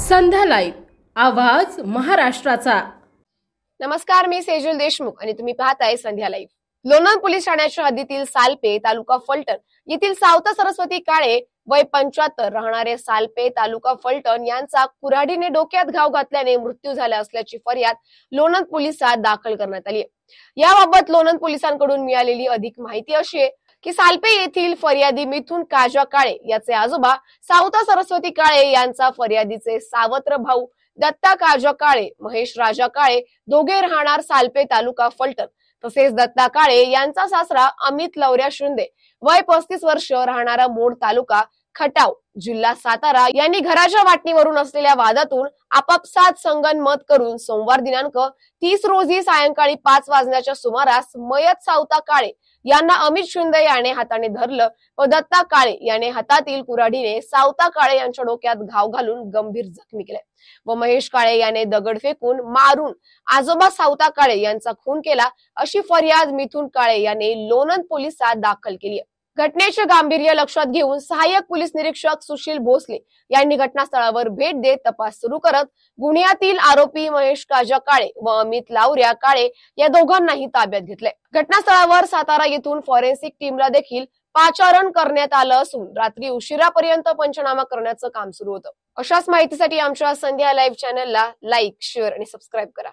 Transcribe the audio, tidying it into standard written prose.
संध्या live आवाज महाराष्ट्राचा। नमस्कार, मी सेजल देशमुख आणि तुम्ही पाहताय संध्या लाईव्ह। लोणंद पोलीस ठाण्याच्या हद्दीतील सालपे तालुका फलटण येथील सावता सरस्वती काळे वय 75 राहणारे सालपे तालुका फलटण यांचा कुऱ्हाडीने डोक्यात घाव घातल्याने मृत्यू झाला असल्याची फर्याद लोणंद पोलिसात दाखल करण्यात आली आहे। याबाबत लोणंद पोलिसांकडून मिळालेली अधिक माहिती अशी आहे की सालपे येथील फर्यादी मिथुन काजा काळे याचे आजोबा सावता सरस्वती काळे यांचा फर्यादीचे सावत्र भाऊ दत्ता काजा काळे, महेश राजा काळे दोघे राहणार सालपे तालुका फलटण तसेच दत्ता काळे यांचा सासरा अमित लवऱ्या शिंदे वय 35 वर्ष राहणारा मोड तालुका खटाव जिल्हा सातारा यांनी घराच्या वाटणीवरून असलेल्या वादातून आपापसात संगनमत करून सोमवार दिनांक 30 रोजी सायंकाळी 5 वाजण्याच्या सुमारास मयत सावता काळे यांना अमित शिंदे याने हाताने धरलं व दत्ता काळे याने हातातील कुऱ्हाडीने सावता काळे यांच्या डोक्यात घाव घालून गंभीर जखमी केले व महेश काळे याने दगड फेकून मारून आजोबा सावता काळे यांचा खून केला अशी फर्याद मिथुन काळे याने लोणंद पोलिसात दाखल केली आहे। घटनेचे गांभीर्य लक्षात घेऊन सहाय्यक पोलीस निरीक्षक सुशील भोसले यांनी घटनास्थळावर भेट देत तपास सुरू करत गुन्ह्यातील आरोपी महेश काजा काळे व अमित लावऱ्या काळे या दोघांनाही ताब्यात घेतले। घटनास्थळावर सातारा येथून फॉरेन्सिक टीमला देखील पाचारण करण्यात आलं असून रात्री उशिरापर्यंत पंचनामा करण्याचं काम सुरू होतं। अशाच माहितीसाठी आमच्या संध्या लाईव्ह चॅनलला लाईक, शेअर आणि सबस्क्राईब करा।